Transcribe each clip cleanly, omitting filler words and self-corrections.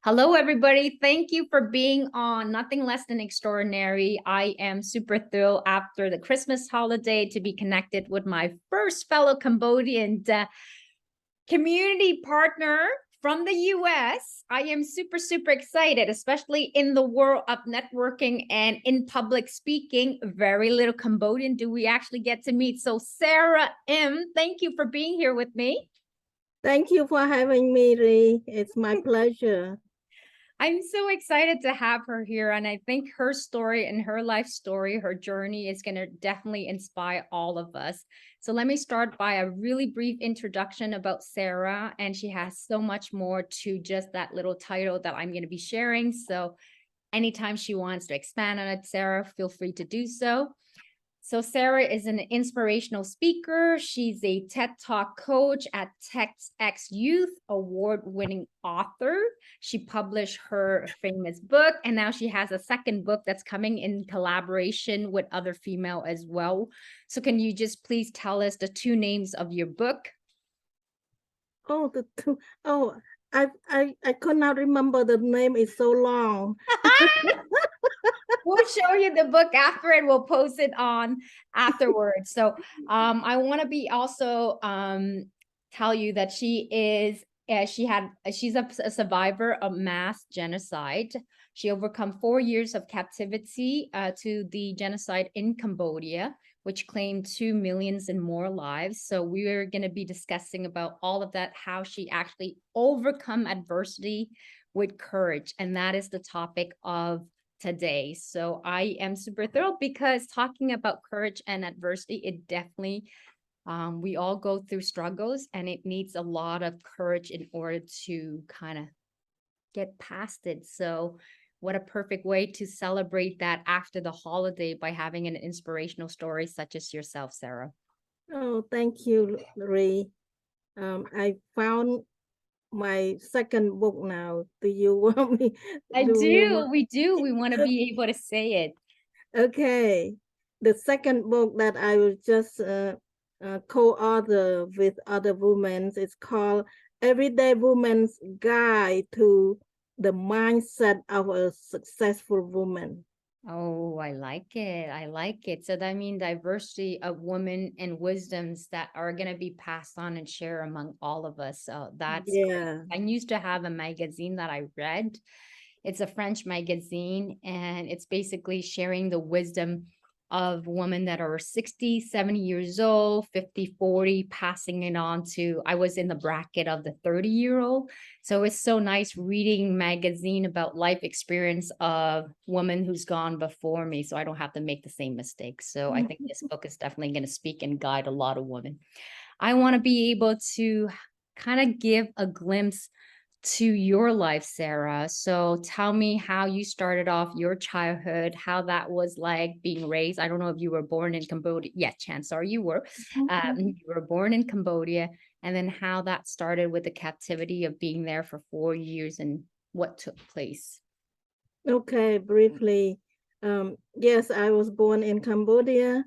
Hello, everybody. Thank you for being on Nothing Less Than Extraordinary. I am super thrilled after the Christmas holiday to be connected with my first fellow Cambodian community partner from the US. I am super excited, especially in the world of networking and in public speaking. Very little Cambodian do we actually get to meet. So Sara M, thank you for being here with me. Thank you for having me, Ree. It's my pleasure. I'm so excited to have her here. And I think her story and her life story, her journey is going to definitely inspire all of us. So let me start by a really brief introduction about Sara. And she has so much more to just that little title that I'm going to be sharing. So anytime she wants to expand on it, Sara, feel free to do so. So Sara is an inspirational speaker. She's a TED Talk coach at TEDx Youth, award-winning author. She published her famous book, and now she has a second book that's coming in collaboration with other female as well. So can you just please tell us the two names of your book? Oh, I could not remember the name. It's so long. We'll show you the book after it. We'll post it on afterwards. So I want to be also tell you that she's a survivor of mass genocide. She overcome 4 years of captivity to the genocide in Cambodia, which claimed 2 million and more lives. So we are going to be discussing about all of that, how she actually overcome adversity with courage. And that is the topic of today. So I am super thrilled because talking about courage and adversity, it definitely, we all go through struggles and it needs a lot of courage in order to kind of get past it. So what a perfect way to celebrate that after the holiday by having an inspirational story such as yourself, Sara. Oh, thank you, Ree. I found my second book now. Do you want me? I Do you do. want? We do. We want to be able to say it. Okay. The second book that I was just co-author with other women is called Everyday Woman's Guide to the Mindset of a Successful Woman. Oh, I like it. I like it. So that means diversity of women and wisdoms that are going to be passed on and shared among all of us. So that's great. Yeah. I used to have a magazine that I read. It's a French magazine, and it's basically sharing the wisdom of women that are 60, 70 years old, 50, 40, passing it on to, I was in the bracket of the 30-year-old. So it's so nice reading magazine about life experience of women who's gone before me, so I don't have to make the same mistakes. So I think this book is definitely going to speak and guide a lot of women. I want to be able to kind of give a glimpse to your life, Sara. So tell me how you started off your childhood, how that was like being raised. I don't know if you were born in Cambodia. Yeah, chances are you were. You were born in Cambodia, and then how that started with the captivity of being there for 4 years and what took place. Okay, briefly. Yes, I was born in Cambodia.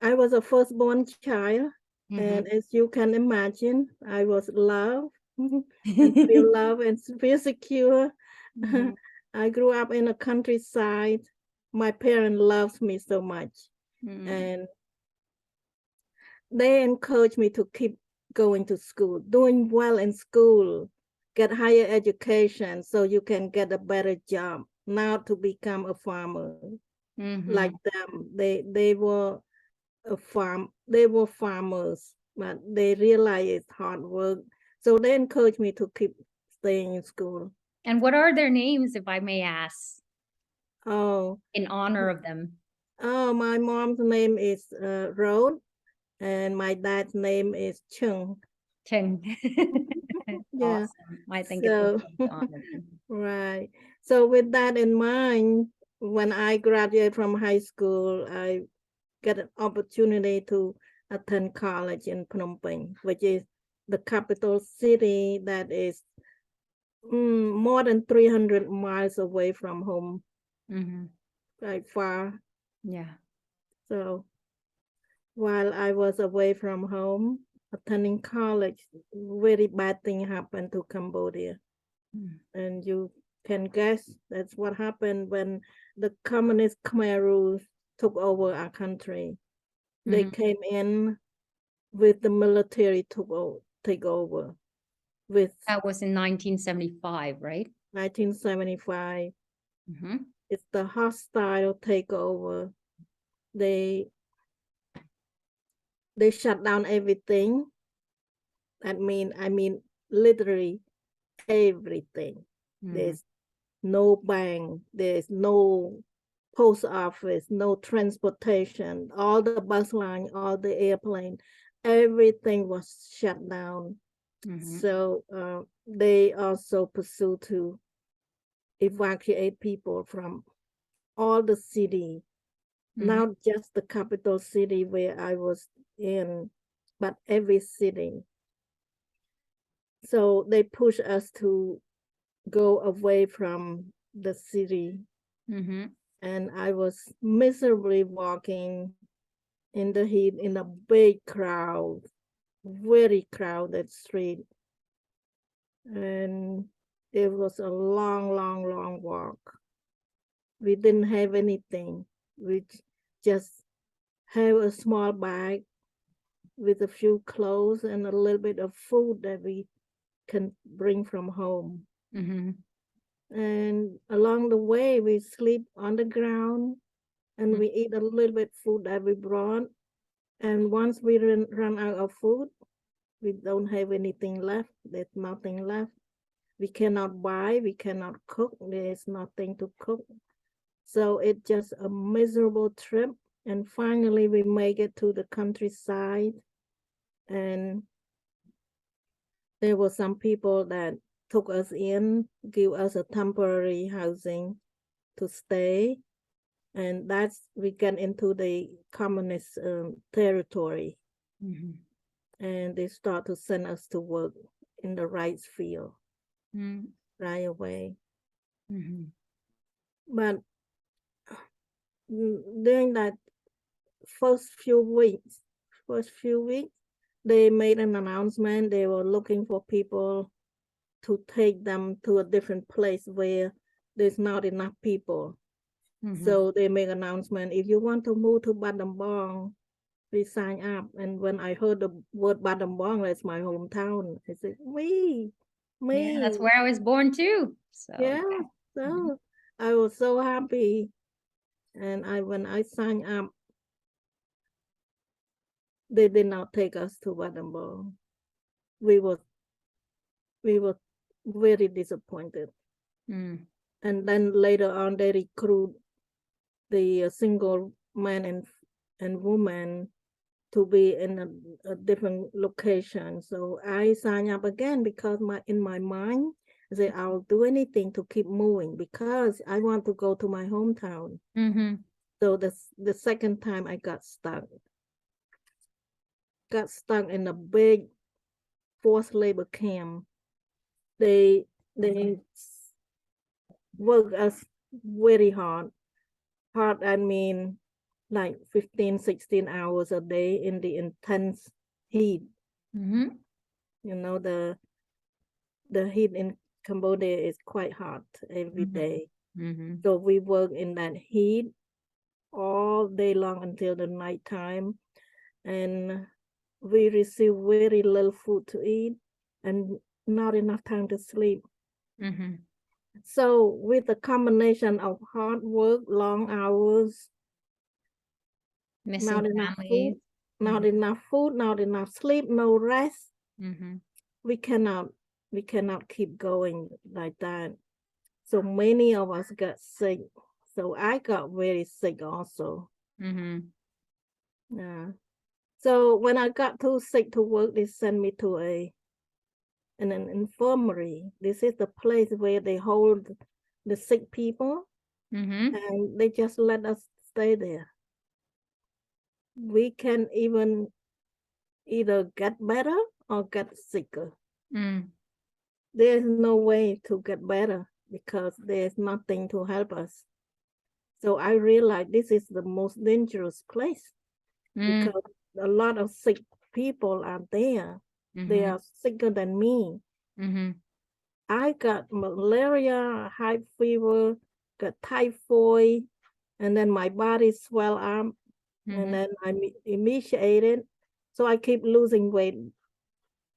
I was a firstborn child, and as you can imagine, I was loved and feel loved and feel secure. Mhm. I grew up in a countryside. My parents loved me so much, Mm. and they encouraged me to keep going to school, doing well in school, get higher education so you can get a better job, not to become a farmer like Mhm. them. They were they were farmers, but they realized it's hard work. So they encouraged me to keep staying in school. And what are their names, if I may ask, Oh, in honor of them? my mom's name is Rose, and my dad's name is Chung. Chen. Yeah. Awesome. I think it's So important to honor them. right. So with that in mind, when I graduated from high school, I get an opportunity to attend college in Phnom Penh, which is the capital city that is more than 300 miles away from home, Mhm. quite far. Yeah. So while I was away from home, attending college, very bad thing happened to Cambodia. And you can guess that's what happened when the communist Khmer rule took over our country. They came in with the military take over with That was in 1975, right? 1975. Mm-hmm. It's the hostile takeover. They shut down everything. I mean literally everything. There's no bank, there's no post office, no transportation, all the bus line, all the airplane, everything was shut down. So they also pursue to evacuate people from all the city, not just the capital city where I was in, but every city. So they push us to go away from the city. And I was miserably walking in the heat in a big crowd, very crowded street. And it was a long, long, long walk. We didn't have anything. We just have a small bag with a few clothes and a little bit of food that we can bring from home. And along the way, we sleep on the ground and we eat a little bit food that we brought. And once we run out of food, we don't have anything left. There's nothing left. We cannot buy, we cannot cook. There's nothing to cook. So it's just a miserable trip. And finally, we make it to the countryside. And there were some people that took us in, give us a temporary housing to stay. And that's we get into the communist territory. And they start to send us to work in the rice field right away. But during that first few weeks, they made an announcement. They were looking for people to take them to a different place where there's not enough people. So they make an announcement, if you want to move to Battambang, we sign up. And when I heard the word Battambang, that's my hometown, I said, me. Yeah, that's where I was born too. So Yeah, so I was so happy. And when I signed up, they did not take us to Battambang. We were very disappointed. And then later on, they recruit the single man and woman to be in a different location. So I signed up again because in my mind, I said I'll do anything to keep moving because I want to go to my hometown. So the second time I got stuck in a big forced labor camp. They work us very hard. I mean like 15, 16 hours a day in the intense heat. You know, the heat in Cambodia is quite hot every day. So we work in that heat all day long until the night time. And we receive very little food to eat and not enough time to sleep. So with a combination of hard work, long hours, missing not enough families. food, not enough sleep, no rest, we cannot keep going like that. So many of us got sick. So I got very sick also. Yeah. So when I got too sick to work, they sent me to an infirmary. This is the place where they hold the sick people, and they just let us stay there. We can even either get better or get sicker. There's no way to get better because there's nothing to help us. So I realized this is the most dangerous place because a lot of sick people are there. They are sicker than me. I got malaria, high fever, got typhoid, and then my body swell up, and then I'm emaciated. So I keep losing weight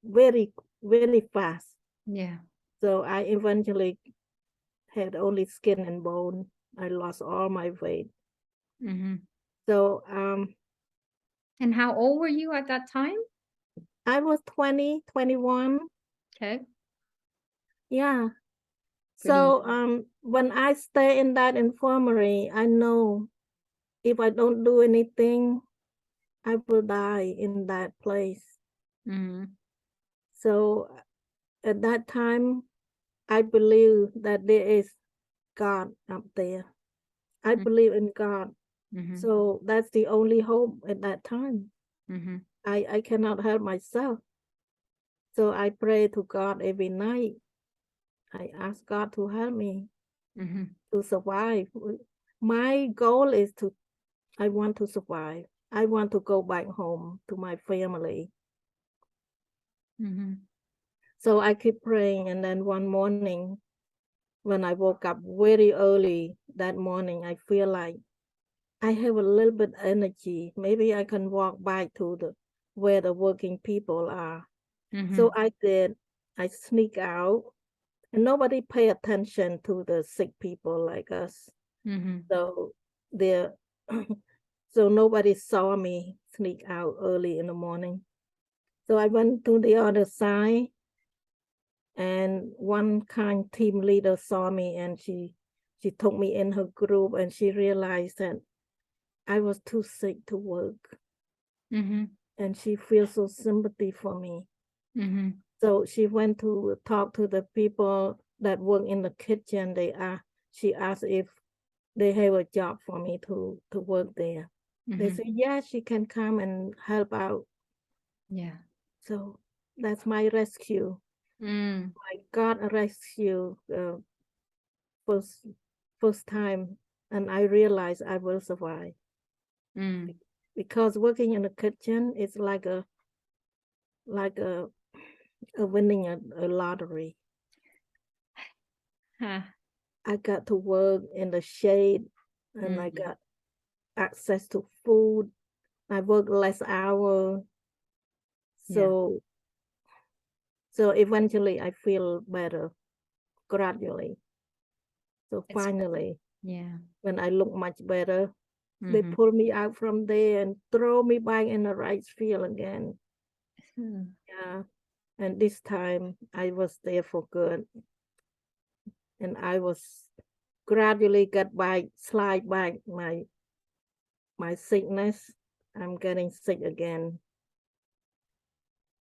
very, very fast. Yeah. So I eventually had only skin and bone. I lost all my weight. So And how old were you at that time? I was 20, 21. Okay. Yeah. Pretty. So when I stay in that infirmary, I know if I don't do anything, I will die in that place. So at that time, I believe that there is God up there. I believe in God. So that's the only hope at that time. I cannot help myself. So I pray to God every night. I ask God to help me to survive. My goal is I want to survive. I want to go back home to my family. So I keep praying, and then one morning, when I woke up very early that morning, I feel like I have a little bit energy. Maybe I can walk back to where the working people are. So I did. I sneak out, and nobody pay attention to the sick people like us. So there, so nobody saw me sneak out early in the morning. So I went to the other side, and one kind team leader saw me, and she took me in her group, and she realized that I was too sick to work, and she feels so sympathy for me. So she went to talk to the people that work in the kitchen. She asked if they have a job for me to work there. They said, yeah, she can come and help out. Yeah. So that's my rescue. I got a rescue first first time, and I realized I will survive because working in the kitchen is like a winning a lottery. I got to work in the shade, and I got access to food. I work less hours. So so eventually I feel better gradually. So It's finally, yeah. when I look much better, they pull me out from there and throw me back in the rice field again. Yeah. And this time I was there for good. And I was gradually slide back my sickness. I'm getting sick again.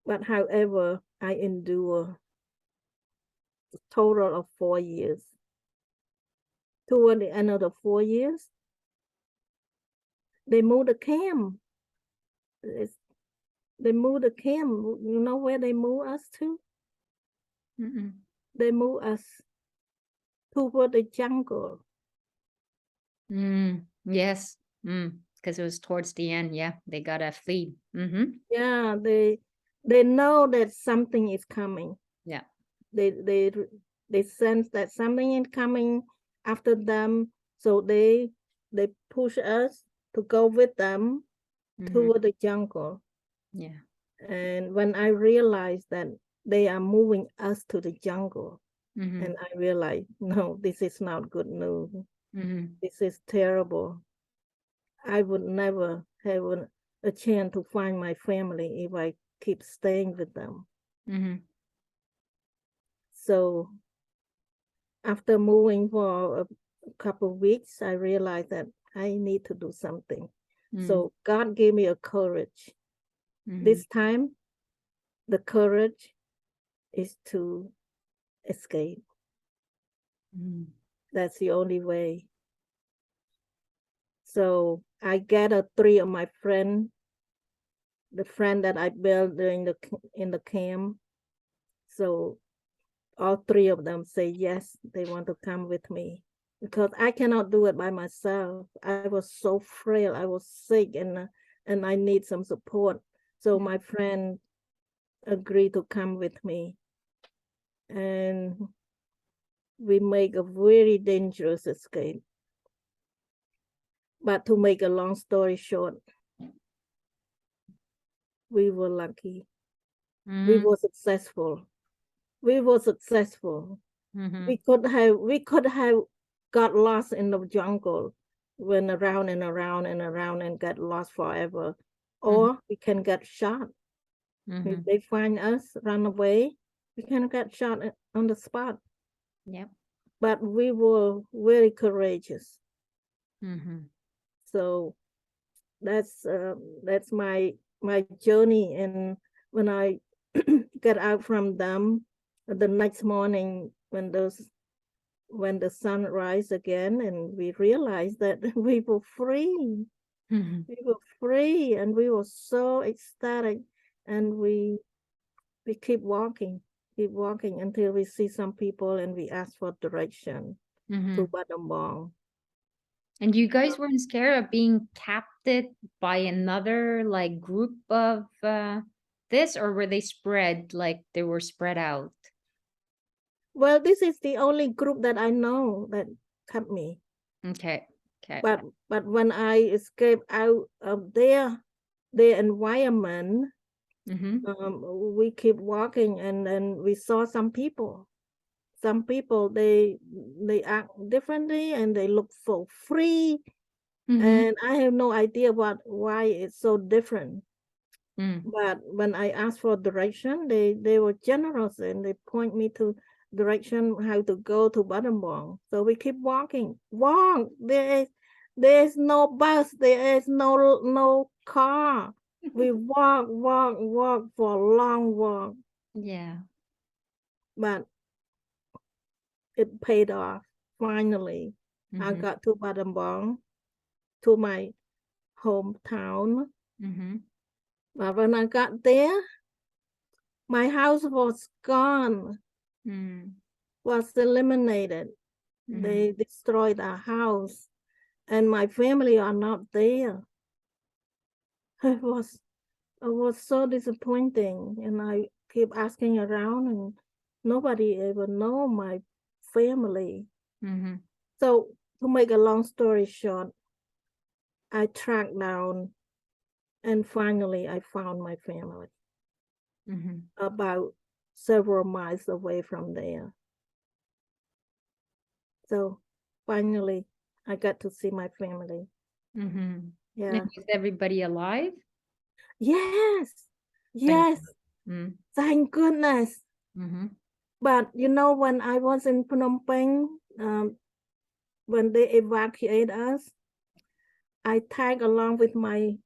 But however, I endure a total of 4 years. Toward the end of the 4 years, they moved the camp. They moved the camp. You know where they moved us to? They moved us toward the jungle. Yes. Because it was towards the end. Yeah. They gotta flee. Yeah, they know that something is coming. Yeah. They sense that something is coming after them, so they push us to go with them toward the jungle. Yeah. And when I realized that they are moving us to the jungle, and I realized, no, this is not good news. This is terrible. I would never have a chance to find my family if I keep staying with them. So after moving for a couple of weeks, I realized that I need to do something. So God gave me a courage. This time, the courage is to escape. That's the only way. So I gathered three of my friends, the friend that I built in the camp. So all three of them say yes, they want to come with me because I cannot do it by myself. I was so frail. I was sick, and I need some support. So my friend agreed to come with me, and we make a very dangerous escape. But to make a long story short, we were lucky. We were successful. We were successful. We could have got lost in the jungle, went around and around and around and get lost forever. Or we can get shot. If they find us, run away, we can get shot on the spot. Yep. But we were very courageous. So that's my journey. And when I get out from them, the next morning when the sun rise again, and we realized that we were free. We were free, and we were so ecstatic, and we keep walking until we see some people, and we ask for direction to Battambang. And you guys weren't scared of being captured by another like group of this, or were they spread like they were spread out? Well, this is the only group that I know that kept me. Okay. But when I escaped out of their environment, we keep walking, and then we saw some people. Some people they act differently, and they look so free, and I have no idea why it's so different. But when I asked for direction, they were generous, and they point me to direction how to go to Battambang. So we keep walking. Walk. There is no bus. There is no car. We walk for a long walk. Yeah. But it paid off. Finally, I got to Battambang, to my hometown. But when I got there, my house was gone, was eliminated. They destroyed our house, and my family are not there. It was so disappointing, and I keep asking around, and nobody ever know my family. So to make a long story short, I tracked down, and finally I found my family about several miles away from there. So finally I got to see my family. Yeah. And is everybody alive? Yes. Thank Yes. Thank goodness. But you know, when I was in Phnom Penh, when they evacuate us, I tag along with my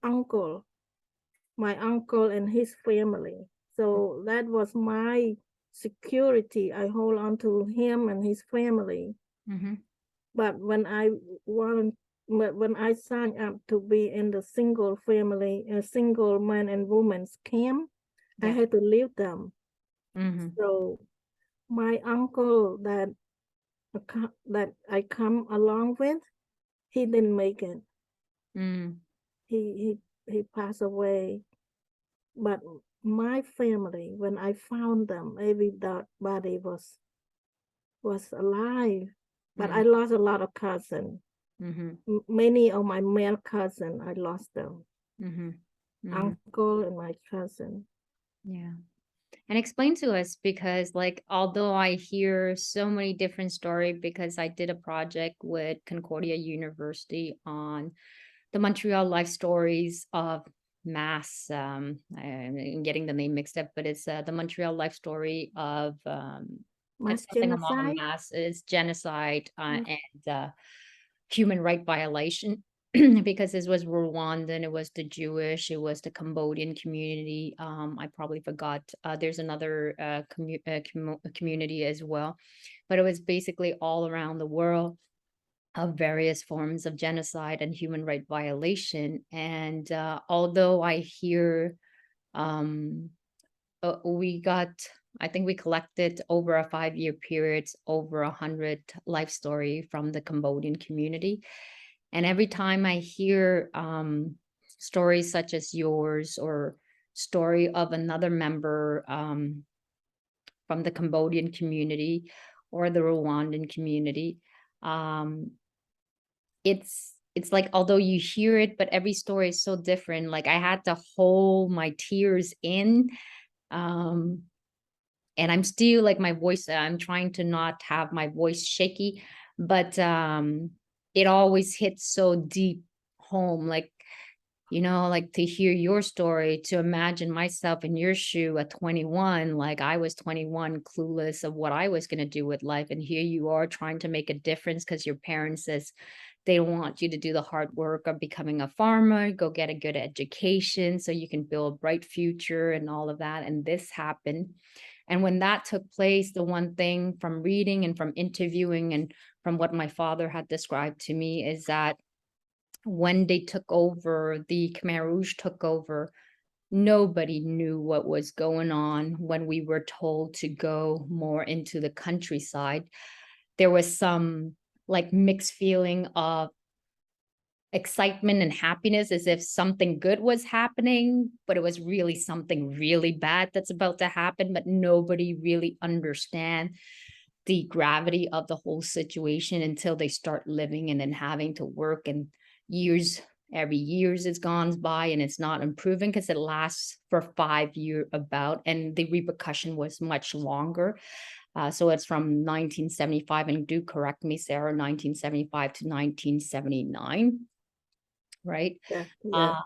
uncle and his family. So that was my security. I hold on to him and his family. But when I signed up to be in the single family, a single man and woman's camp, I had to leave them. So my uncle that I come along with, he didn't make it. He passed away. But my family, when I found them, everybody was alive. But I lost a lot of cousins. Many of my male cousins, I lost them. Uncle and my cousin. Yeah. And explain to us, because like, although I hear so many different stories, because I did a project with Concordia University on the Montreal life stories of mass, I'm getting the name mixed up, but it's the Montreal life story of Mass it's something along genocide. mass, it's genocide and human right violation. Because this was Rwandan, it was the Jewish, it was the Cambodian community. I probably forgot. There's another community as well, but it was basically all around the world of various forms of genocide and human right violation. And although I hear I think we collected over a 5-year period, over 100 life story from the Cambodian community. And every time I hear stories such as yours, or story of another member from the Cambodian community, or the Rwandan community. It's like, although you hear it, but every story is so different. Like I had to hold my tears in. Um, and I'm still like my voice, I'm trying to not have my voice shaky, but it always hits so deep home. Like, you know, like to hear your story, to imagine myself in your shoe at 21, like I was 21, clueless of what I was going to do with life. And here you are trying to make a difference because your parents says they want you to do the hard work of becoming a farmer, go get a good education so you can build a bright future and all of that. And this happened. And when that took place, the one thing from reading and from interviewing and from what my father had described to me is that when they took over, the Khmer Rouge took over, nobody knew what was going on when we were told to go more into the countryside. There was some like mixed feeling of excitement and happiness as if something good was happening, but it was really something really bad that's about to happen, but nobody really understand the gravity of the whole situation until they start living and then having to work, and years every years it's gone by and it's not improving because it lasts for 5 years about, and the repercussion was much longer. So it's from 1975, and do correct me, Sarah, 1975 to 1979, right? Yeah.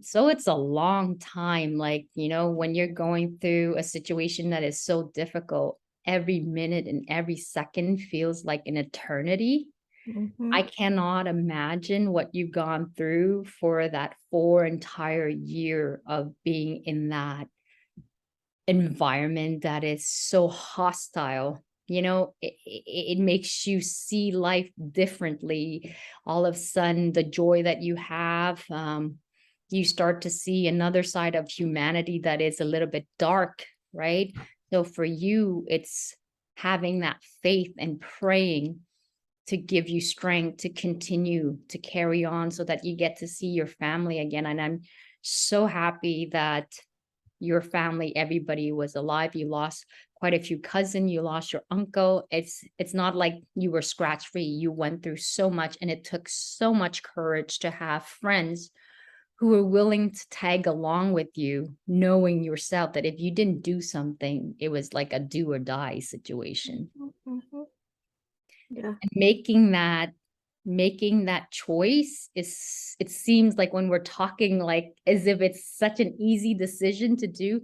So it's a long time. Like, you know, when you're going through a situation that is so difficult, every minute and every second feels like an eternity. Mm-hmm. I cannot imagine what you've gone through for that 4 entire year of being in that environment that is so hostile. You know, it makes you see life differently. All of a sudden, the joy that you have, you start to see another side of humanity that is a little bit dark, right? So for you, it's having that faith and praying to give you strength to continue to carry on so that you get to see your family again. And I'm so happy that your family, everybody was alive. You lost quite a few cousins, you lost your uncle. It's not like you were scratch free. You went through so much, and it took so much courage to have friends who were willing to tag along with you, knowing yourself that if you didn't do something, it was like a do or die situation. Mm-hmm. Yeah. And making that choice is, it seems like when we're talking like as if it's such an easy decision to do,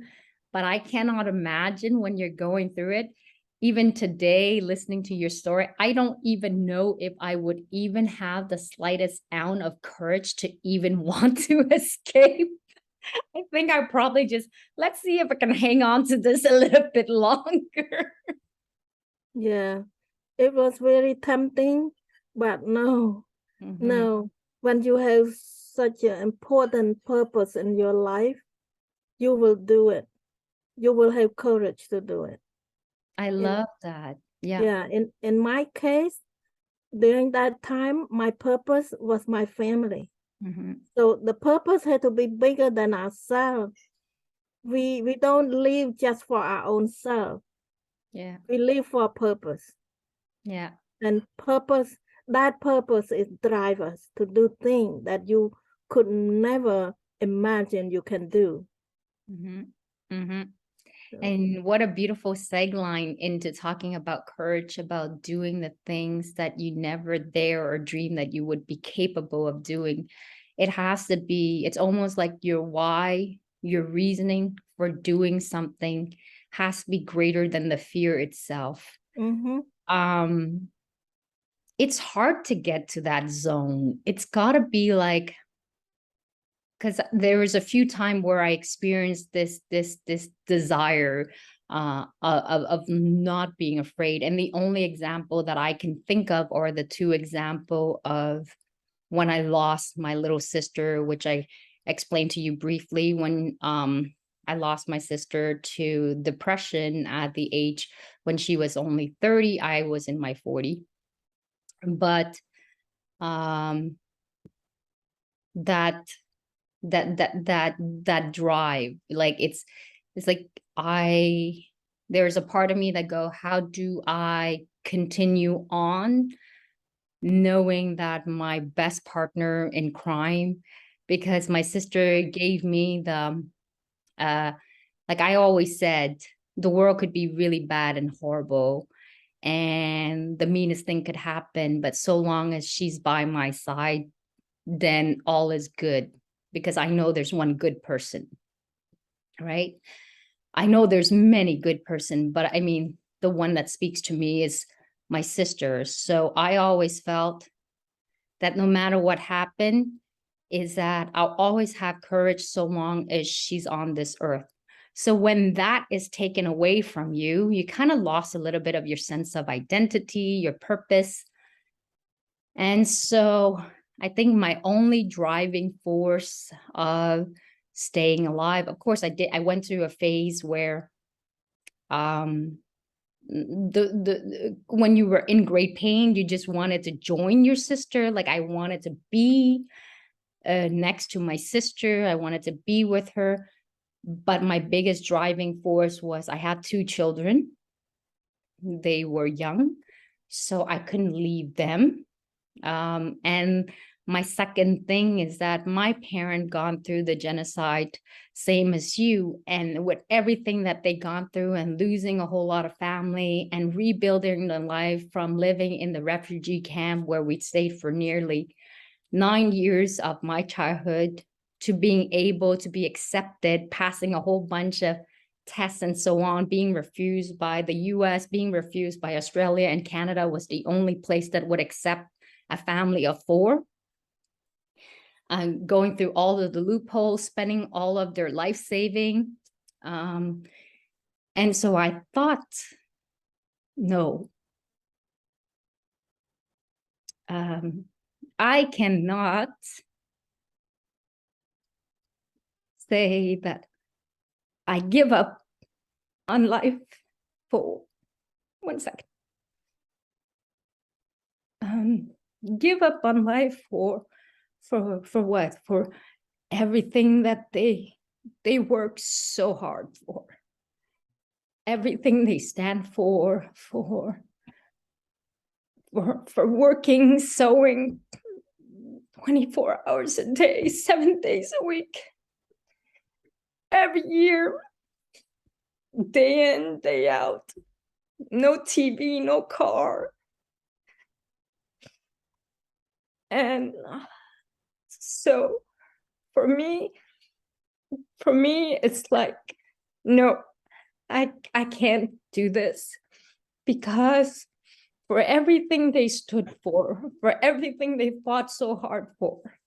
but I cannot imagine when you're going through it. Even today, listening to your story, I don't even know if I would even have the slightest ounce of courage to even want to escape. I think I probably just, let's see if I can hang on to this a little bit longer. Yeah. It was very tempting, but no, Mhm. no. When you have such an important purpose in your life, you will do it. You will have courage to do it. I In love that. Yeah. yeah, in my case, during that time, my purpose was my family. Mhm. So the purpose had to be bigger than ourselves. We don't live just for our own self. Yeah. We live for a purpose. Yeah. And that purpose is drive us to do things that you could never imagine you can do. Mm-hmm. Mm-hmm. So, And what a beautiful segue line into talking about courage, about doing the things that you never dare or dream that you would be capable of doing. It has to be, it's almost like your why, your reasoning for doing something has to be greater than the fear itself. mm-hmm, Um, it's hard to get to that zone. It's gotta be like, because there was a few time where I experienced this desire of not being afraid, and the only example that I can think of are the two example of when I lost my little sister, which I explained to you briefly. When I lost my sister to depression at the age when she was only 30, I was in my 40, but um that that drive, like it's like there's a part of me that go, how do I continue on knowing that my best partner in crime, because my sister gave me the, like I always said, the world could be really bad and horrible and the meanest thing could happen, but so long as she's by my side, then all is good, because I know there's one good person, right? I know there's many good person, but I mean, the one that speaks to me is my sister. So I always felt that no matter what happened, is that I'll always have courage so long as she's on this earth. So when that is taken away from you, you kind of lost a little bit of your sense of identity, your purpose. And so I think my only driving force of staying alive, of course, I went through a phase where when you were in great pain, you just wanted to join your sister. Like I wanted to be next to my sister. I wanted to be with her. But my biggest driving force was I had 2 children. They were young, so I couldn't leave them. And my second thing is that my parent gone through the genocide, same as you, and with everything that they gone through and losing a whole lot of family and rebuilding their life from living in the refugee camp where we stayed for nearly 9 years of my childhood to being able to be accepted, passing a whole bunch of tests and so on, being refused by the US, being refused by Australia, and Canada was the only place that would accept a family of 4. Going through all of the loopholes, spending all of their life saving. And so I thought, no, I cannot say that I give up on life for 1 second. Give up on life for what? For everything that they work so hard for. Everything they stand for working, sewing 24 hours a day, 7 days a week. Every year, day in, day out. No TV, no car. And so for me, it's like, no, I can't do this, because for everything they stood for everything they fought so hard for.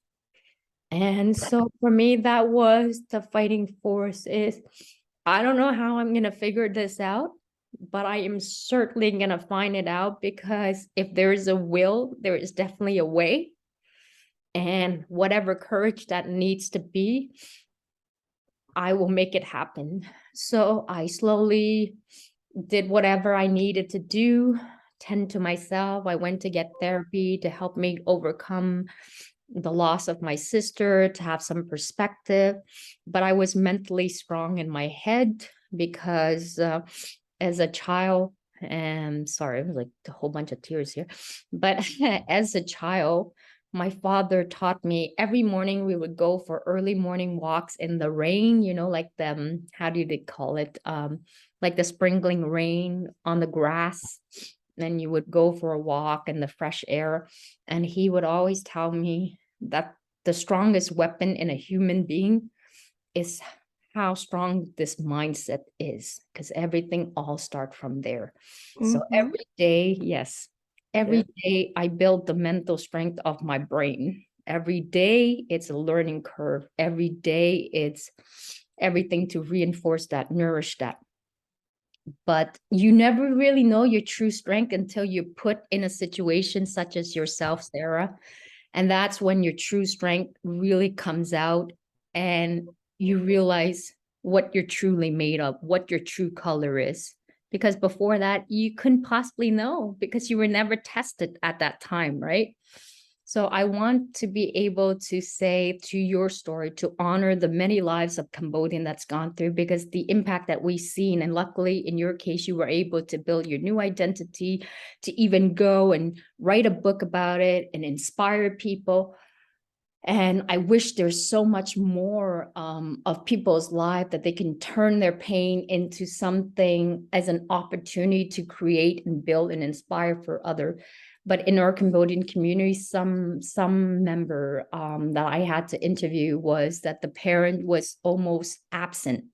And so for me, that was the fighting force. Is I don't know how I'm going to figure this out, but I am certainly going to find it out, because if there is a will, there is definitely a way. And whatever courage that needs to be, I will make it happen. So I slowly did whatever I needed to do, tend to myself. I went to get therapy to help me overcome the loss of my sister, to have some perspective. But I was mentally strong in my head, because as a child, and sorry, it was like a whole bunch of tears here. But as a child, my father taught me every morning we would go for early morning walks in the rain, like the, how do they call it? Like the sprinkling rain on the grass. Then you would go for a walk in the fresh air. And he would always tell me that the strongest weapon in a human being is how strong this mindset is, because everything all starts from there. So every day, yes, every day I build the mental strength of my brain. Every day it's a learning curve. Every day it's everything to reinforce that, nourish that. But you never really know your true strength until you're put in a situation such as yourself, Sarah. And that's when your true strength really comes out, and you realize what you're truly made of, what your true color is. Because before that, you couldn't possibly know, because you were never tested at that time, right? So I want to be able to say to your story, to honor the many lives of Cambodian that's gone through, because the impact that we've seen, and luckily in your case, you were able to build your new identity, to even go and write a book about it and inspire people. And I wish there's so much more of people's life that they can turn their pain into something as an opportunity to create and build and inspire for other. But in our Cambodian community, some member that I had to interview was that the parent was almost absent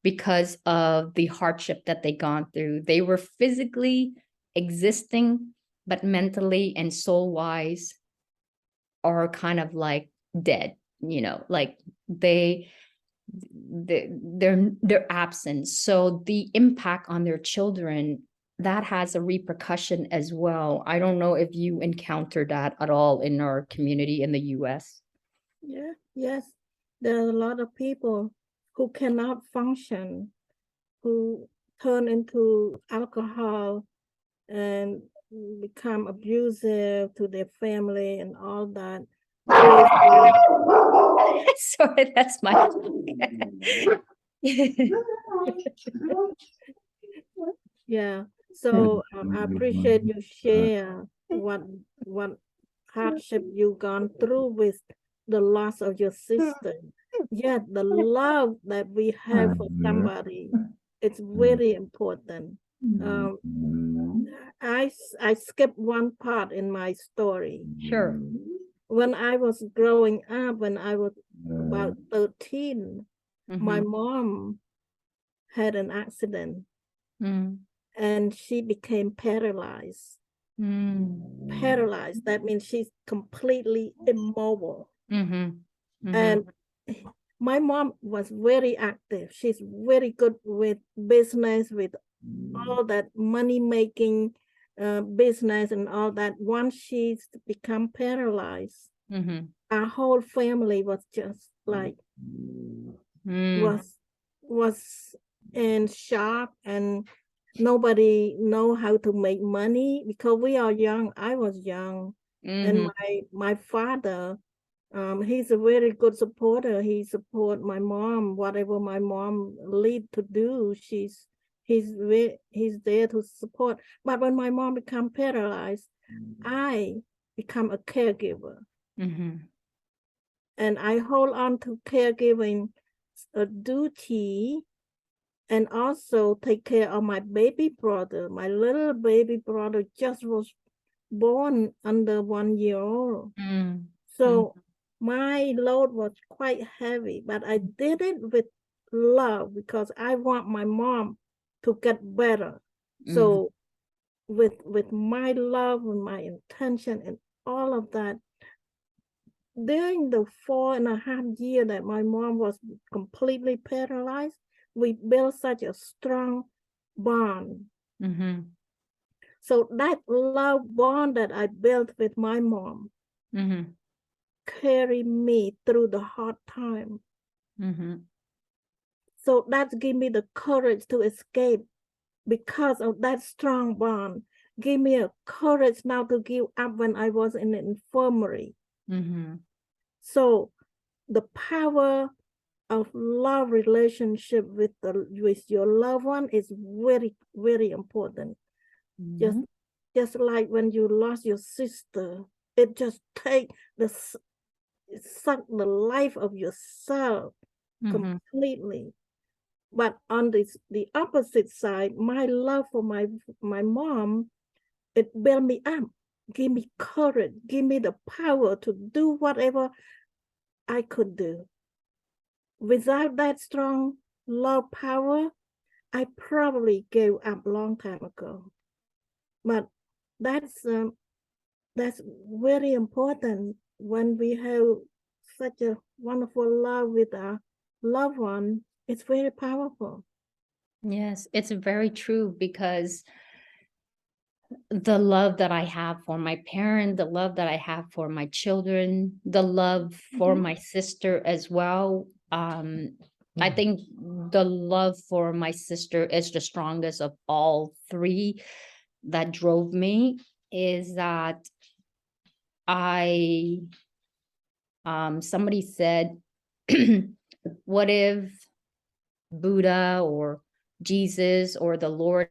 because of the hardship that they gone through. They were physically existing, but mentally and soul-wise are kind of like dead, like they're absent. So the impact on their children, that has a repercussion as well. I don't know if you encountered that at all in our community in the US. Yeah, yes. There are a lot of people who cannot function, who turn into alcohol and become abusive to their family and all that. Sorry, that's my Yeah. So I appreciate you share what hardship you gone through with the loss of your sister. Yet the love that we have for somebody, it's very important. Um, I skipped one part in my story. Sure. When I was growing up, when I was about 13, my mom had an accident and she became paralyzed. Paralyzed, that means she's completely immobile. And my mom was very active. She's very good with business, with all that money making business and all that. Once she's become paralyzed, our whole family was just like was in shock, and nobody know how to make money because we are young. I was young, and my father, he's a very good supporter. He support my mom, whatever my mom lead to do. He's there to support. But when my mom become paralyzed, I become a caregiver, and I hold on to caregiving a duty, and also take care of my baby brother. My little baby brother just was born under 1 year old. So my load was quite heavy, but I did it with love because I want my mom to get better. So with my love and my intention and all of that, during the 4.5 years that my mom was completely paralyzed, we built such a strong bond. So that love bond that I built with my mom carried me through the hard time. So that gave me the courage to escape because of that strong bond. Gave me a courage now to give up when I was in the infirmary. So the power of love relationship with your loved one is very, very important. Just like when you lost your sister, it just suck the life of yourself completely. But on the opposite side, my love for my mom, it built me up, give me courage, give me the power to do whatever I could do. Without that strong love power, I probably gave up a long time ago. But that's very important when we have such a wonderful love with our loved one. It's very powerful. Yes, it's very true, because the love that I have for my parent, the love that I have for my children, the love for my sister as well. I think the love for my sister is the strongest of all three that drove me, is that somebody said, what if Buddha or Jesus or the Lord,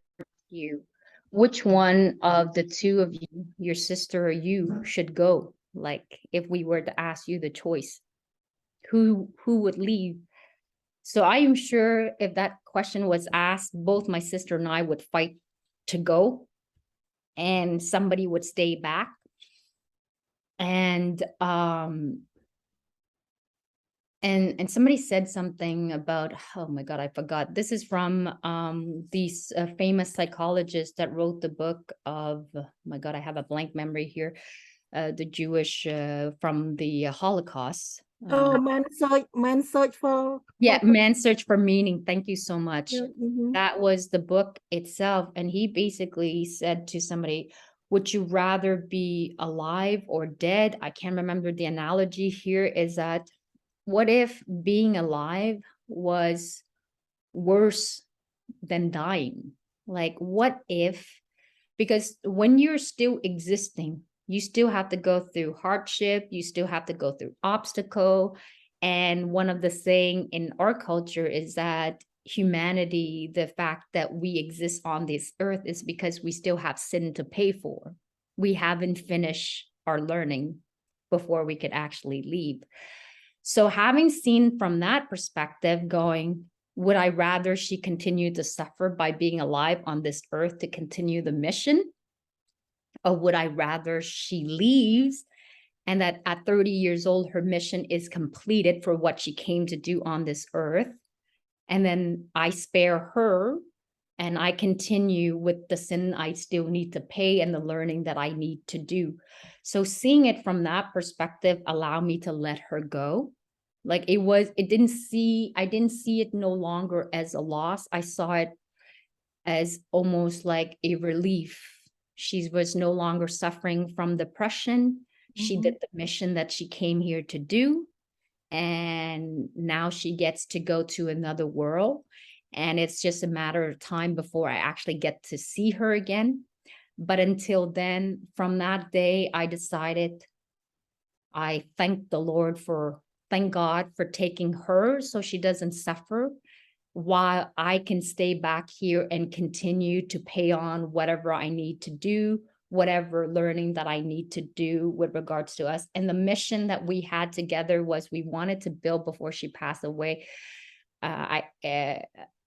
you, which one of the two of you, your sister or you, should go? Like, if we were to ask you the choice, who would leave? So I am sure if that question was asked, both my sister and I would fight to go, and somebody would stay back. And somebody said something about, oh my God, I forgot. This is from these famous psychologists that wrote the book of, oh my God, I have a blank memory here. The Jewish from the Holocaust. Oh, man search for Yeah, Man's Search for Meaning. Thank you so much. Yeah, That was the book itself. And he basically said to somebody, would you rather be alive or dead? I can't remember the analogy here, is that what if being alive was worse than dying? Like, what if, because when you're still existing, you still have to go through hardship, you still have to go through obstacle. And one of the saying in our culture is that humanity, the fact that we exist on this earth is because we still have sin to pay for. We haven't finished our learning before we could actually leave. So having seen from that perspective, going, would I rather she continue to suffer by being alive on this earth to continue the mission? Or would I rather she leaves and that at 30 years old, her mission is completed for what she came to do on this earth? And then I spare her and I continue with the sin I still need to pay and the learning that I need to do. So seeing it from that perspective allowed me to let her go. Like I didn't see it no longer as a loss. I saw it as almost like a relief. She was no longer suffering from depression. She did the mission that she came here to do. And now she gets to go to another world. And it's just a matter of time before I actually get to see her again. But until then, from that day, I decided, I thank God for taking her so she doesn't suffer, while I can stay back here and continue to pay on whatever I need to do, whatever learning that I need to do with regards to us. And the mission that we had together was we wanted to build before she passed away.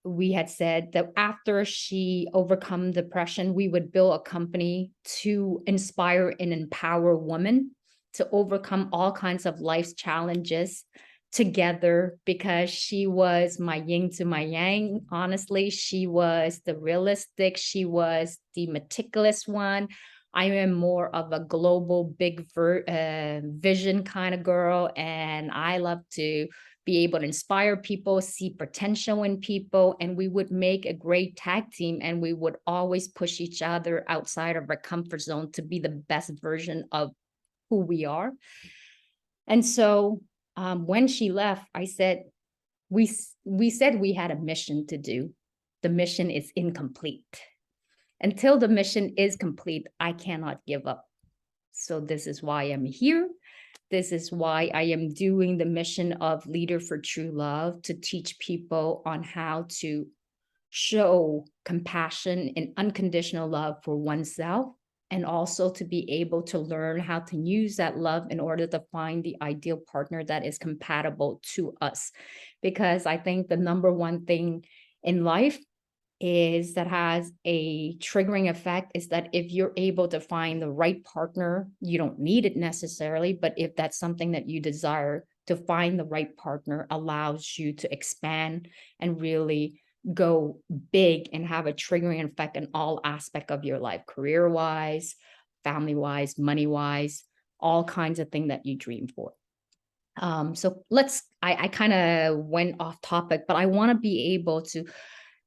We had said that after she overcome depression, we would build a company to inspire and empower women to overcome all kinds of life's challenges together, because she was my yin to my yang. Honestly, she was the realistic, she was the meticulous one. I am more of a global big vision kind of girl, and I love to be able to inspire people, see potential in people, and we would make a great tag team, and we would always push each other outside of our comfort zone to be the best version of who we are. And so when she left, I said, we said we had a mission to do. The mission is incomplete. Until the mission is complete, I cannot give up. So this is why I'm here. This is why I am doing the mission of Leader for True Love, to teach people on how to show compassion and unconditional love for oneself, and also to be able to learn how to use that love in order to find the ideal partner that is compatible to us. Because I think the number one thing in life is that has a triggering effect is that if you're able to find the right partner, you don't need it necessarily, but if that's something that you desire, to find the right partner allows you to expand and really go big and have a triggering effect in all aspect of your life, career-wise, family-wise, money-wise, all kinds of things that you dream for. So I kind of went off topic, but I want to be able to,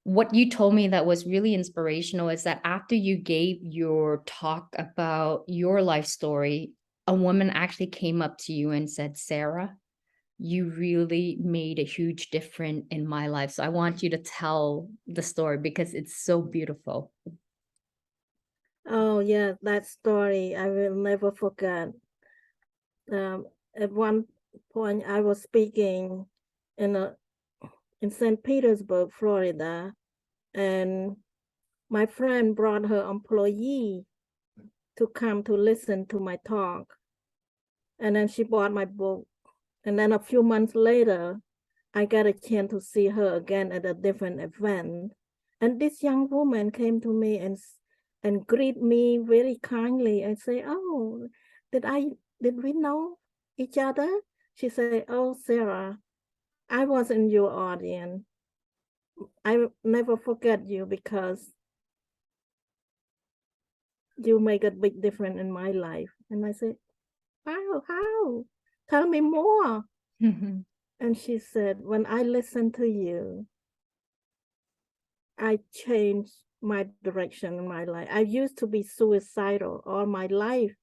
what you told me that was really inspirational is that after you gave your talk about your life story, a woman actually came up to you and said, Sara, you really made a huge difference in my life. So I want you to tell the story because it's so beautiful. Oh yeah, that story I will never forget. at one point I was speaking in St. Petersburg, Florida, and my friend brought her employee to come to listen to my talk. And then she bought my book. And then a few months later, I got a chance to see her again at a different event. And this young woman came to me and greet me very kindly and say, "Oh, did we know each other?" She said, "Oh, Sarah, I was in your audience. I will never forget you because you make a big difference in my life." And I said, How? Tell me more." And she said, "When I listen to you, I changed my direction in my life. I used to be suicidal all my life."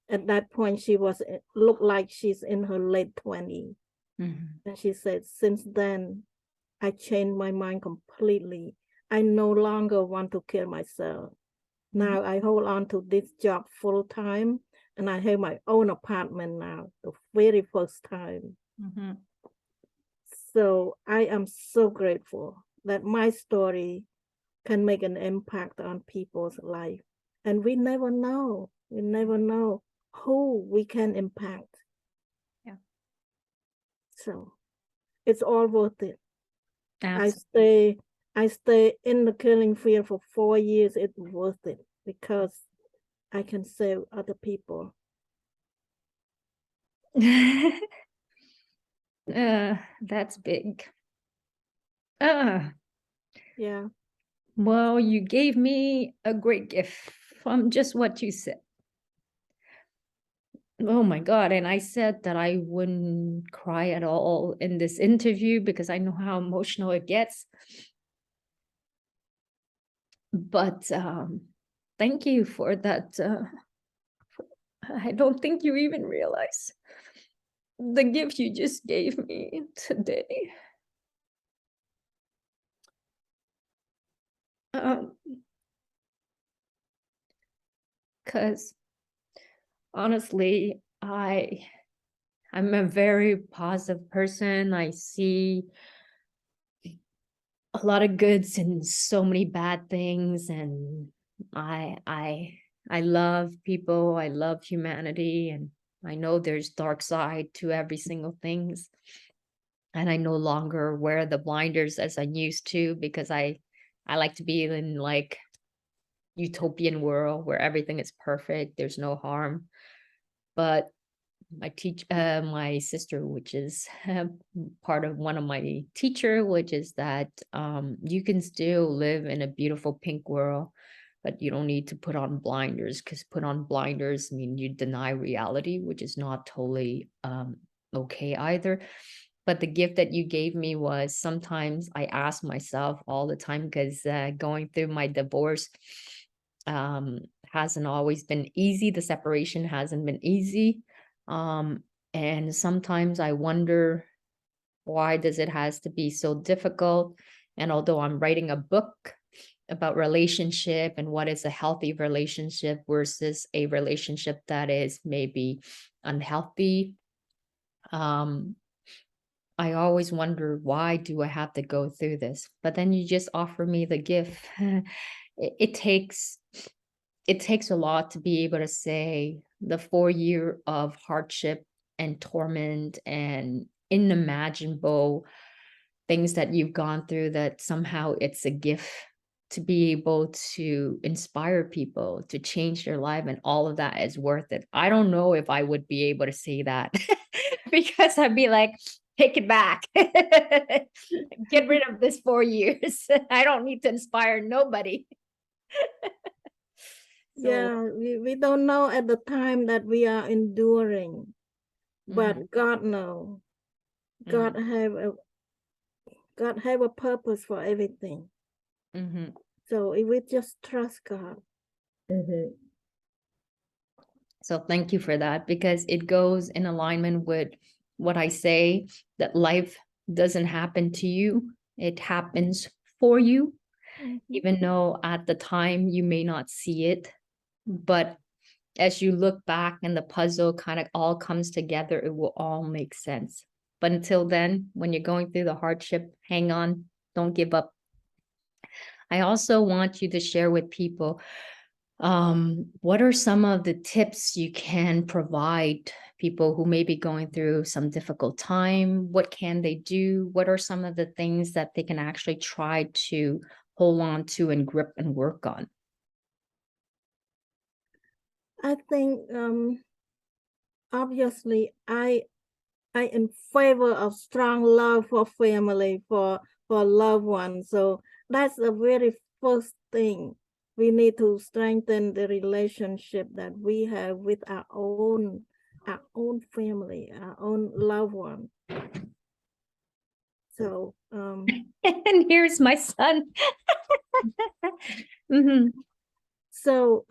At that point, she looked like she's in her late 20s. And she said, "Since then, I changed my mind completely. I no longer want to kill myself. Now I hold on to this job full time, and I have my own apartment now, the very first time." So I am so grateful that my story can make an impact on people's life. And we never know who we can impact. Yeah. So it's all worth it. Absolutely. I stay in the killing field for 4 years. It's worth it because I can save other people. That's big. Yeah. Well, you gave me a great gift from just what you said. Oh my God. And I said that I wouldn't cry at all in this interview because I know how emotional it gets. But thank you for that. I don't think you even realize the gift you just gave me today. Because honestly, I'm a very positive person. I see a lot of goods in so many bad things, and I love people. I love humanity, and I know there's dark side to every single things. And I no longer wear the blinders as I used to because I like to be in like utopian world where everything is perfect. There's no harm. But my sister, which is part of one of my teacher, which is that you can still live in a beautiful pink world, but you don't need to put on blinders, because put on blinders mean you deny reality, which is not totally okay either. But the gift that you gave me was, sometimes I ask myself all the time, because going through my divorce hasn't always been easy. The separation hasn't been easy. And sometimes I wonder, why does it has to be so difficult? And although I'm writing a book about relationship and what is a healthy relationship versus a relationship that is maybe unhealthy, I always wonder, why do I have to go through this? But then you just offer me the gift. It takes a lot to be able to say the 4 year of hardship and torment and unimaginable things that you've gone through, that somehow it's a gift to be able to inspire people to change their life, and all of that is worth it. I don't know if I would be able to say that because I'd be like, take it back. Get rid of this 4 years. I don't need to inspire nobody. Yeah, we don't know at the time that we are enduring, but God knows. God have a purpose for everything. So if we just trust God. So thank you for that, because it goes in alignment with what I say, that life doesn't happen to you, it happens for you. Even though at the time you may not see it, but as you look back and the puzzle kind of all comes together, it will all make sense. But until then, when you're going through the hardship, hang on, don't give up. I also want you to share with people, what are some of the tips you can provide people who may be going through some difficult time? What can they do? What are some of the things that they can actually try to hold on to and grip and work on? I think obviously I in favor of strong love for family, for loved ones. So that's the very first thing. We need to strengthen the relationship that we have with our own family, our own loved one. So And here's my son. so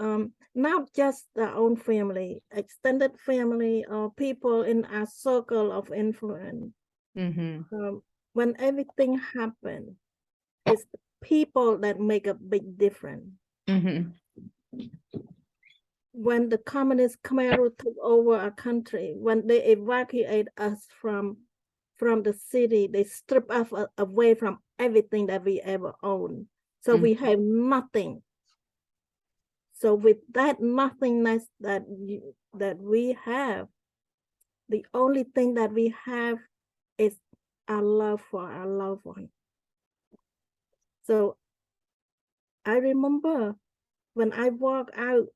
not just our own family, extended family, or people in our circle of influence. When everything happens, it's the people that make a big difference. When the communist Khmer took over our country, when they evacuate us from the city, they strip us away from everything that we ever owned. So we have nothing. So with that nothingness that we have, the only thing that we have is our love for our loved one. So I remember when I walked out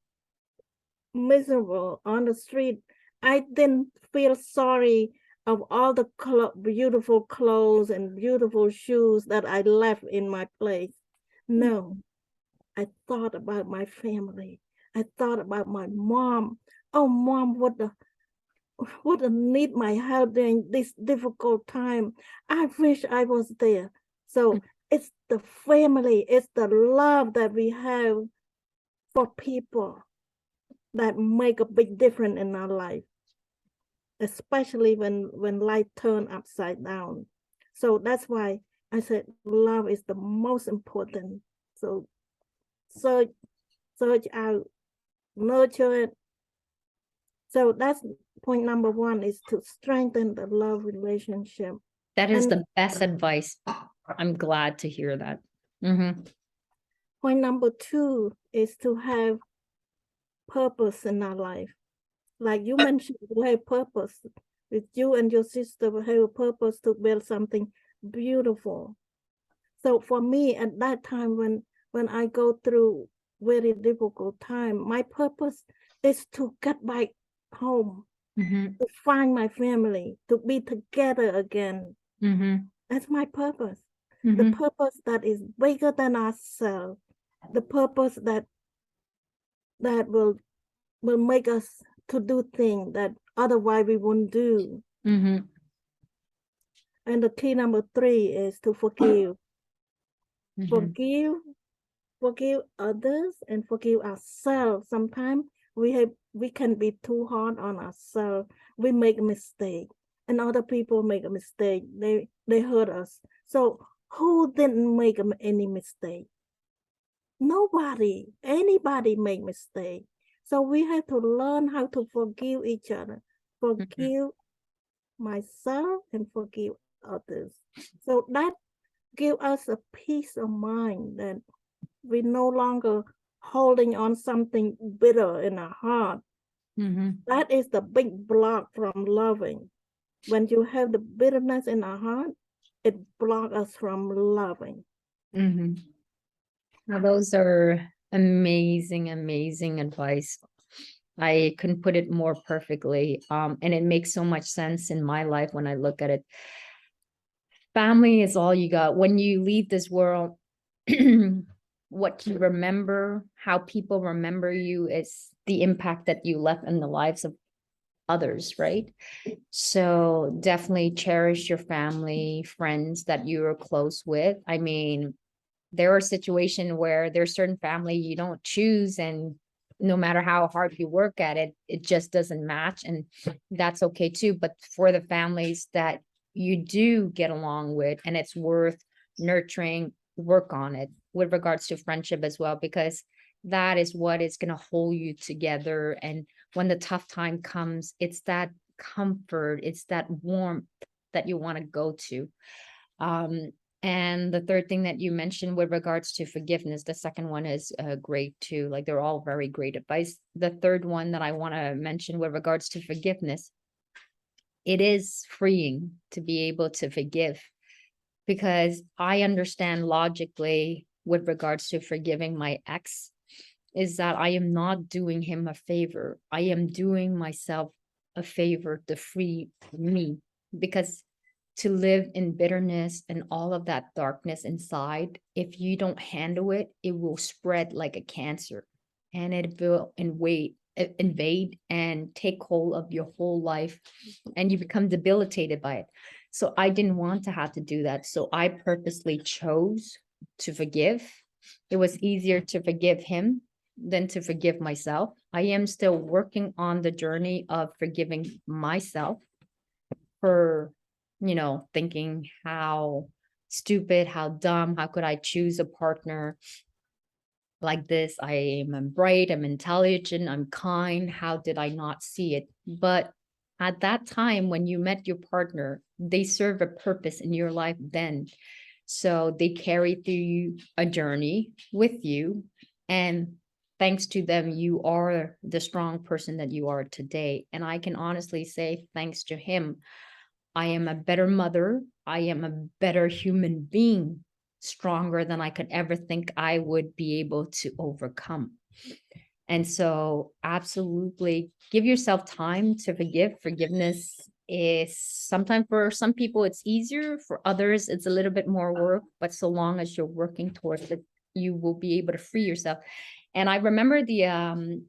miserable on the street, I didn't feel sorry of all the beautiful clothes and beautiful shoes that I left in my place. No, I thought about my family. I thought about my mom. Oh, mom, what a need my help during this difficult time. I wish I was there. So it's the family, it's the love that we have for people that make a big difference in our life, especially when life turn upside down. So that's why I said love is the most important. So search out, nurture it. So that's point number one, is to strengthen the love relationship. That is the best advice. I'm glad to hear that. Point number two is to have purpose in our life. Like you mentioned, you have purpose. With you and your sister will have a purpose to build something beautiful. So for me, at that time when I go through very difficult time, my purpose is to get back home, to find my family, to be together again. That's my purpose. The purpose that is bigger than ourselves. The purpose that will make us to do things that otherwise we won't do. And the key number three is to forgive. Forgive others and forgive ourselves. Sometimes we can be too hard on ourselves. We make a mistake, and other people make a mistake. They hurt us. So who didn't make any mistake? Nobody. Anybody make mistake. So we have to learn how to forgive each other. Forgive myself and forgive others. So that give us a peace of mind that we no longer holding on something bitter in our heart. That is the big block from loving. When you have the bitterness in our heart, it blocks us from loving. Now, those are amazing, amazing advice. I couldn't put it more perfectly. And it makes so much sense in my life when I look at it. Family is all you got. When you leave this world, what you remember, how people remember you, is the impact that you left in the lives of others, right? So definitely cherish your family, friends that you are close with. I mean, there are situations where there's certain family you don't choose, and no matter how hard you work at it, it just doesn't match, and that's okay too. But for the families that you do get along with, and it's worth nurturing, work on it with regards to friendship as well, because that is what is going to hold you together. And when the tough time comes, it's that comfort, it's that warmth that you want to go to. And the third thing that you mentioned with regards to forgiveness, the second one is great too. Like they're all very great advice. The third one that I want to mention with regards to forgiveness, it is freeing to be able to forgive, because I understand logically with regards to forgiving my ex is that I am not doing him a favor. I am doing myself a favor to free me, because to live in bitterness and all of that darkness inside, if you don't handle it, it will spread like a cancer, and it will invade and take hold of your whole life, and you become debilitated by it. So I didn't want to have to do that. So I purposely chose to forgive. It was easier to forgive him than to forgive myself. I am still working on the journey of forgiving myself for, thinking how stupid, how dumb, how could I choose a partner like this? I am bright, I'm intelligent, I'm kind. How did I not see it? But at that time, when you met your partner, they serve a purpose in your life then. So they carry through a journey with you. And thanks to them, you are the strong person that you are today. And I can honestly say, thanks to him, I am a better mother. I am a better human being, stronger than I could ever think I would be able to overcome. And so, absolutely, give yourself time to forgive. Forgiveness is sometimes, for some people, it's easier. For others, it's a little bit more work. But so long as you're working towards it, you will be able to free yourself. And I remember in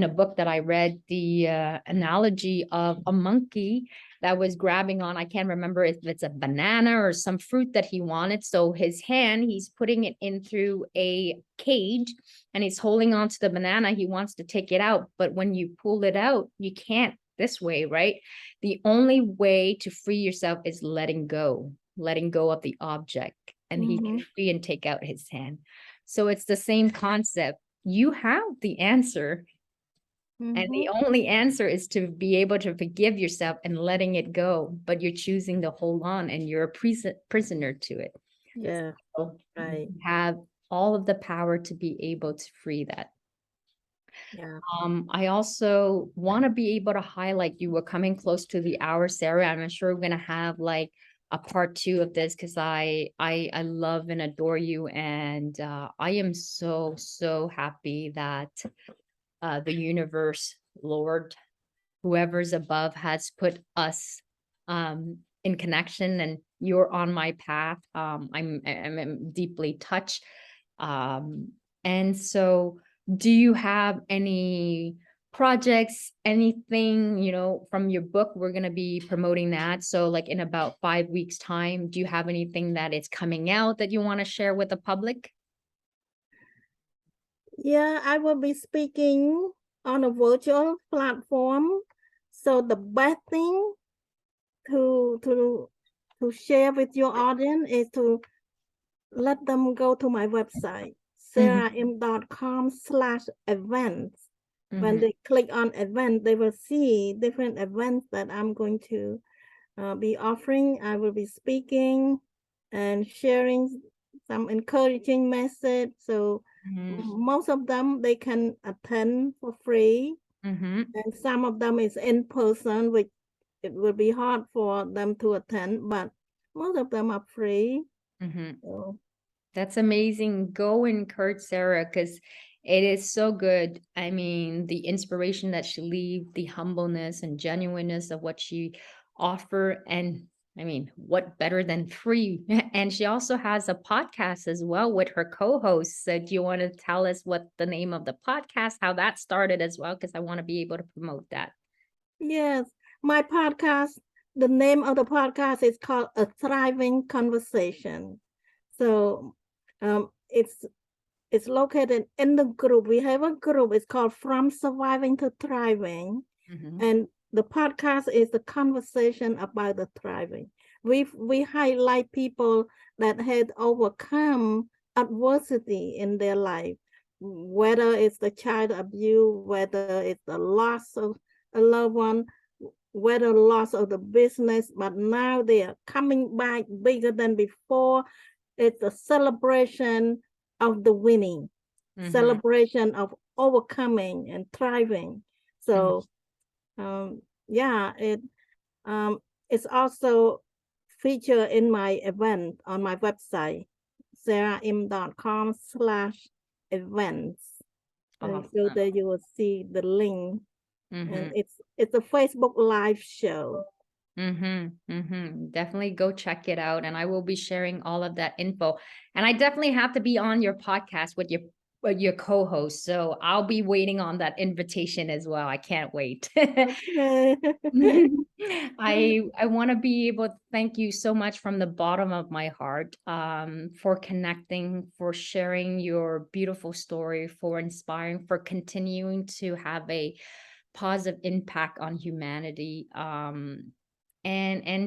a book that I read, the analogy of a monkey that was grabbing on, I can't remember if it's a banana or some fruit that he wanted. So his hand, he's putting it in through a cage and he's holding on to the banana. He wants to take it out. But when you pull it out, you can't this way, right? The only way to free yourself is letting go of the object, and he can free and take out his hand. So it's the same concept. You have the answer. And the only answer is to be able to forgive yourself and letting it go, but you're choosing to hold on and you're a prisoner to it. Yeah, so right. you have all of the power to be able to free that. Yeah. I also want to be able to highlight, you were coming close to the hour, Sarah. I'm sure we're going to have like a part 2 of this, because I love and adore you. And I am so, so happy that the universe, Lord, whoever's above has put us in connection, and you're on my path. I'm deeply touched. And so do you have any projects, anything, from your book? We're going to be promoting that. So like in about 5 weeks time, do you have anything that is coming out that you want to share with the public? Yeah, I will be speaking on a virtual platform. So the best thing to share with your audience is to let them go to my website, saram.com/events. When they click on event, they will see different events that I'm going to be offering. I will be speaking and sharing some encouraging message. So most of them they can attend for free, and some of them is in person, which it will be hard for them to attend, but most of them are free. So, That's amazing. Go encourage Sarah, because it is so good. I mean, the inspiration that she leaves, the humbleness and genuineness of what she offer. And I mean, what better than free? And she also has a podcast as well with her co-host. So do you want to tell us what the name of the podcast, how that started as well? Because I want to be able to promote that. yes, my podcast, the name of the podcast is called A Thriving Conversation. So it's located in the group. We have a group. It's called From Surviving to Thriving. And the podcast is the conversation about the thriving. We highlight people that had overcome adversity in their life. whether it's the child abuse, whether it's the loss of a loved one, whether loss of the business, but now they are coming back bigger than before. It's a celebration of the winning, celebration of overcoming and thriving. So yeah, it's also featured in my event on my website, saraim.com/events. Awesome. So that you will see the link. And it's a Facebook live show. Definitely go check it out. And I will be sharing all of that info. And I definitely have to be on your podcast with your co-host. So I'll be waiting on that invitation as well. I can't wait. Okay. I want to be able to thank you so much from the bottom of my heart for connecting, for sharing your beautiful story, for inspiring, for continuing to have a positive impact on humanity, and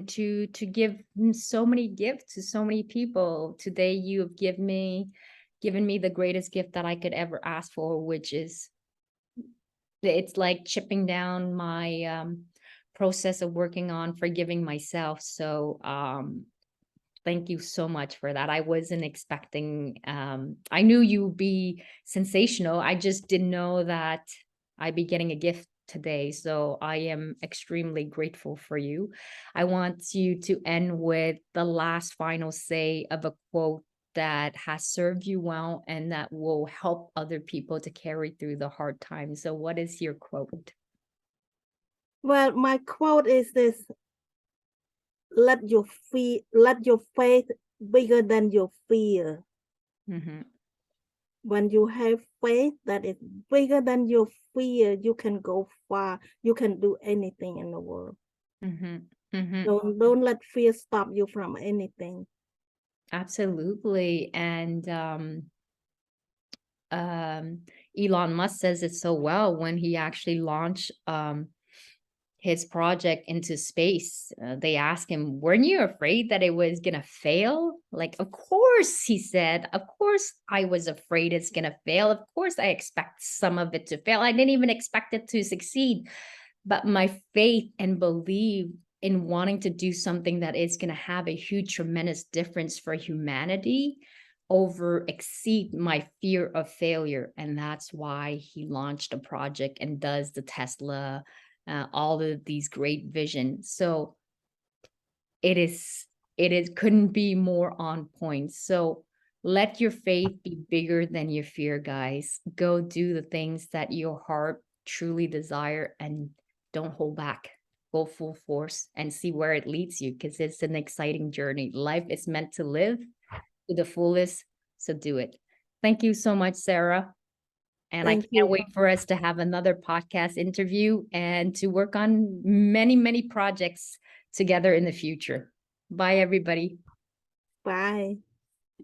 to give so many gifts to so many people. Today you have given me the greatest gift that I could ever ask for, which is it's like chipping down my process of working on forgiving myself. So thank you so much for that. I wasn't expecting, I knew you'd be sensational. I just didn't know that I'd be getting a gift today. So I am extremely grateful for you. I want you to end with the last final say of a quote that has served you well and that will help other people to carry through the hard times. So what is your quote? Well, my quote is this: let your faith bigger than your fear. When you have faith that is bigger than your fear, you can go far. You can do anything in the world. Don't let fear stop you from anything. Absolutely. And Elon Musk says it so well when he actually launched his project into space. They asked him, weren't you afraid that it was gonna fail? Like, of course, he said, of course I was afraid it's gonna fail. Of course I expect some of it to fail. I didn't even expect it to succeed. But my faith and belief in wanting to do something that is gonna have a huge, tremendous difference for humanity exceed my fear of failure. And that's why he launched a project and does the Tesla, all of these great visions. So it couldn't be more on point. So let your faith be bigger than your fear, guys. Go do the things that your heart truly desire and don't hold back. Go full force and see where it leads you, because it's an exciting journey. Life is meant to live to the fullest. So do it. Thank you so much, Sarah. And I Thank can't you. wait for us to have another podcast interview and to work on many, many projects together in the future. Bye, everybody. Bye.